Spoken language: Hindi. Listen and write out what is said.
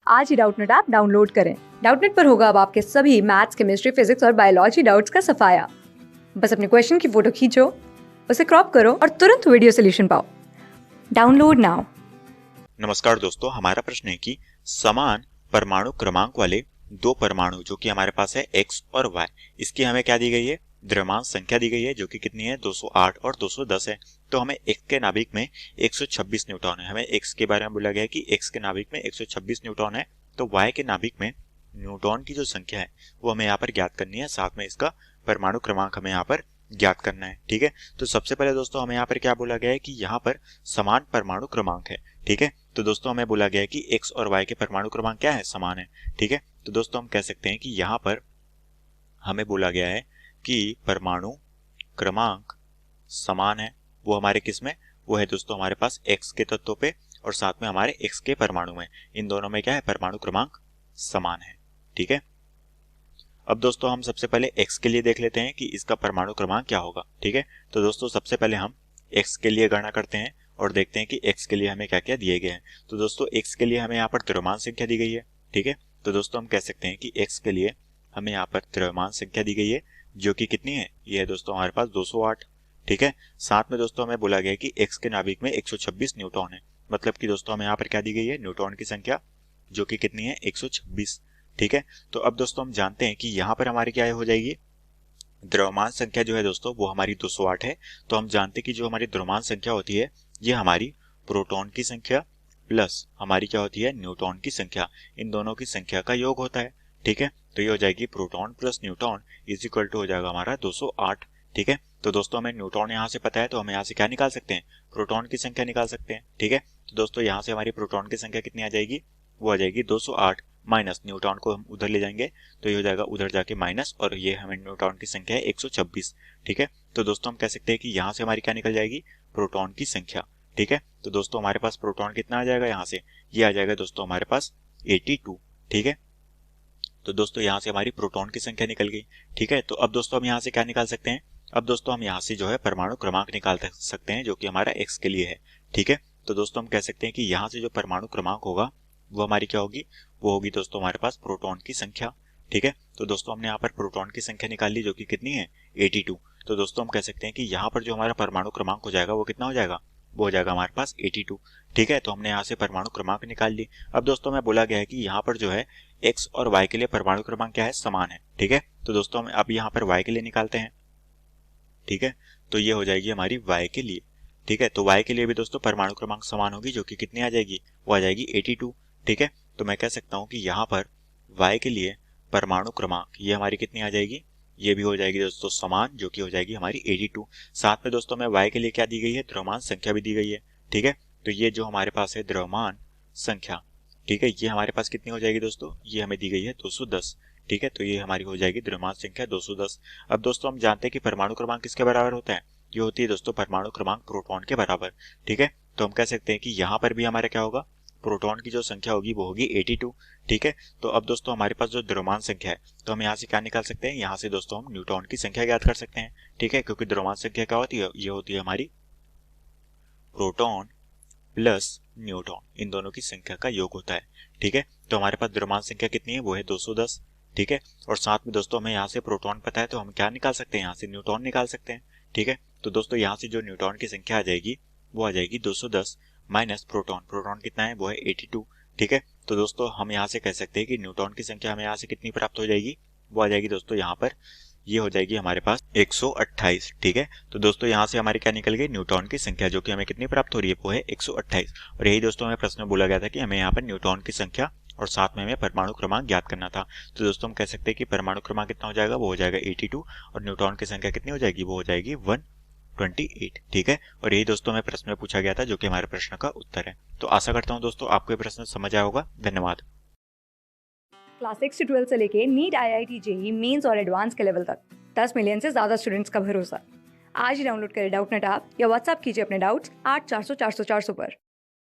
आज ही डाउटनेट ऐप डाउनलोड करें। डाउटनेट पर होगा अब आपके सभी मैथ्स, केमिस्ट्री, फिजिक्स और बायोलॉजी डाउट्स का सफाया। बस अपने क्वेश्चन की फोटो खींचो, उसे क्रॉप करो और तुरंत वीडियो सोल्यूशन पाओ। Download now. नमस्कार दोस्तों, हमारा प्रश्न है कि समान परमाणु क्रमांक वाले दो परमाणु जो कि हमारे पास है x और y, इसकी हमें क्या दी गई है, द्रव्यमान संख्या दी गई है जो कि कितनी है 208 और 210 है। तो हमें x के नाभिक में 126 न्यूटन है। हमें x के बारे में बोला गया है कि x के नाभिक में 126 न्यूटन है, तो y के नाभिक में न्यूटन की जो संख्या है वो हमें यहाँ पर ज्ञात करनी है, साथ में इसका परमाणु क्रमांक हमें यहाँ पर ज्ञात करना है। ठीक है, तो सबसे पहले दोस्तों हमें यहाँ पर क्या बोला गया है कि यहाँ पर समान परमाणु क्रमांक है। ठीक है, तो दोस्तों हमें बोला गया है कि x और y के परमाणु क्रमांक क्या है, समान है। ठीक है, तो दोस्तों हम कह सकते हैं कि यहाँ पर हमें बोला गया है कि परमाणु क्रमांक समान है। वो हमारे किस में, वो है दोस्तों हमारे पास x के तत्वों पे और साथ में हमारे x के परमाणु में, इन दोनों में क्या है, परमाणु क्रमांक समान है। ठीक है, अब दोस्तों हम सबसे पहले x के लिए देख लेते हैं कि इसका परमाणु क्रमांक क्या होगा। ठीक है, तो दोस्तों सबसे पहले हम x के लिए गणना करते हैं और देखते हैं कि x के लिए हमें क्या क्या दिए गए हैं। तो दोस्तों x के लिए हमें यहाँ पर द्रव्यमान संख्या दी गई है। ठीक है, तो दोस्तों हम कह सकते हैं कि x के लिए हमें यहाँ पर द्रव्यमान संख्या दी गई है जो कि कितनी है, ये है दोस्तों हमारे पास 208। ठीक है, साथ में दोस्तों हमें बोला गया है कि x के नाभिक में 126 न्यूटन है, मतलब कि दोस्तों हमें यहाँ पर क्या दी गई है, न्यूटन की संख्या जो कि कितनी है 126। ठीक है, तो अब दोस्तों हम जानते हैं कि यहाँ पर हमारी क्या हो जाएगी, द्रव्यमान संख्या जो है दोस्तों वो हमारी 208 है। तो हम जानते हैं कि जो हमारी द्रव्यमान संख्या होती है ये हमारी प्रोटॉन की संख्या प्लस हमारी क्या होती है, न्यूट्रॉन की संख्या, इन दोनों की संख्या का योग होता है। ठीक है, तो ये हो जाएगी proton plus neutron is equal to हो जाएगा हमारा 208। ठीक है, तो दोस्तों हमें न्यूट्रॉन यहाँ से पता है तो हम यहाँ से क्या निकाल सकते हैं, प्रोटॉन की संख्या निकाल सकते हैं। ठीक है, तो दोस्तों यहाँ से हमारी प्रोटॉन की संख्या कितनी आ जाएगी, वो आ जाएगी 208 माइनस न्यूट्रॉन को हम उधर ले जाएंगे तो ये हो जाएगा उधर जाके माइनस, और ये हमें न्यूट्रॉन की संख्या है 126। ठीक है, तो दोस्तों हम कह सकते हैं कि यहाँ से हमारी क्या निकल जाएगी, प्रोटॉन की संख्या। ठीक है, तो दोस्तों हमारे पास प्रोटॉन कितना आ जाएगा, यहाँ से ये आ जाएगा दोस्तों हमारे पास 82। ठीक है, तो दोस्तों यहाँ से हमारी प्रोटॉन की संख्या निकल गई। ठीक है, तो अब दोस्तों हम यहाँ से क्या निकाल सकते हैं, अब दोस्तों हम यहाँ से जो है परमाणु क्रमांक निकाल सकते हैं जो कि हमारा x के लिए है। ठीक है, तो दोस्तों हम कह सकते हैं कि यहाँ से जो परमाणु क्रमांक होगा वो हमारी क्या होगी, वो होगी दोस्तों हमारे पास प्रोटॉन की संख्या। ठीक है, तो दोस्तों हमने यहाँ पर प्रोटॉन की संख्या निकाल ली जो कि कितनी है 82। तो दोस्तों हम कह सकते हैं कि यहाँ पर जो हमारा परमाणु क्रमांक हो जाएगा वो कितना हो जाएगा, वो हो जाएगा हमारे पास 82। ठीक है, तो हमने यहाँ से परमाणु क्रमांक निकाल ली। अब दोस्तों हमें बोला गया है कि यहाँ पर जो है x और y के लिए परमाणु क्रमांक क्या है, समान है। ठीक है, तो दोस्तों हम अब यहाँ पर y के लिए निकालते हैं। ठीक है, तो ये हो जाएगी हमारी y के लिए। ठीक है, तो y के लिए भी दोस्तों परमाणु क्रमांक समान होगी जो कि कितनी आ जाएगी, वो आ जाएगी 82। ठीक है, तो मैं कह सकता हूँ कि यहाँ पर y के लिए परमाणु क्रमांक ये हमारी कितनी आ जाएगी, ये भी हो जाएगी दोस्तों समान जो कि हो जाएगी हमारी 82। साथ में दोस्तों हमें y के लिए क्या दी गई है, द्रव्यमान संख्या भी दी गई है। ठीक है, तो ये जो हमारे पास है द्रव्यमान संख्या, ठीक है, ये हमारे पास कितनी हो जाएगी दोस्तों, ये हमें दी गई है 210। ठीक है, तो ये हमारी हो जाएगी द्रव्यमान संख्या 210। अब दोस्तों हम जानते हैं कि परमाणु क्रमांक किसके बराबर होता है, ये होती है दोस्तों परमाणु क्रमांक प्रोटॉन के बराबर। ठीक है, तो हम कह सकते हैं कि यहाँ पर भी हमारा क्या होगा, प्रोटॉन की जो संख्या होगी वो होगी 82। ठीक है, तो अब दोस्तों हमारे पास जो द्रव्यमान संख्या है तो हम यहाँ से क्या निकाल सकते हैं, यहाँ से दोस्तों हम न्यूट्रॉन की संख्या ज्ञात कर सकते हैं। ठीक है, क्योंकि द्रव्यमान संख्या क्या होती है, ये होती है हमारी प्रोटॉन प्लस न्यूट्रॉन, इन दोनों की संख्या का योग होता है। ठीक है, तो हमारे पास द्रव्यमान संख्या कितनी है, वो है 210। ठीक है, और साथ में दोस्तों हमें यहाँ से प्रोटॉन पता है तो हम क्या निकाल सकते हैं, यहाँ से न्यूट्रॉन निकाल सकते हैं। ठीक है, तो दोस्तों यहाँ से जो न्यूट्रॉन की संख्या आ जाएगी वो आ जाएगी 210 माइनस प्रोटॉन, प्रोटॉन कितना है, वो है 82। ठीक है, तो दोस्तों हम यहाँ से कह सकते हैं कि न्यूट्रॉन की संख्या हमें यहाँ से कितनी प्राप्त हो जाएगी, वो आ जाएगी दोस्तों यहाँ पर ये हो जाएगी हमारे पास 128। ठीक है, तो दोस्तों यहाँ से हमारी क्या निकल गई, न्यूट्रॉन की संख्या जो कि हमें कितनी प्राप्त हो रही है, वो है 128। और यही दोस्तों हमें प्रश्न में बोला गया था कि हमें यहाँ पर न्यूट्रॉन की संख्या और साथ में हमें परमाणु क्रमांक ज्ञात करना था। तो दोस्तों हम कह सकते हैं कि परमाणु क्रमांक कितना हो जाएगा, वो हो जाएगा 82, और न्यूट्रॉन की संख्या कितनी हो जाएगी, वो हो जाएगी 128। ठीक है, और यही दोस्तों हमें प्रश्न में पूछा गया था जो कि हमारे प्रश्न का उत्तर है। तो आशा करता हूँ दोस्तों आपको ये प्रश्न समझ आया होगा। धन्यवाद। क्लास 6 से 12 से लेके नीट, IIT, जेईई मेंस और एडवांस के लेवल तक 10 मिलियन से ज्यादा स्टूडेंट्स का भरोसा। आज ही डाउनलोड करें डाउटनेट ऐप या व्हाट्सएप कीजिए अपने डाउट्स 8400 400 400 पर।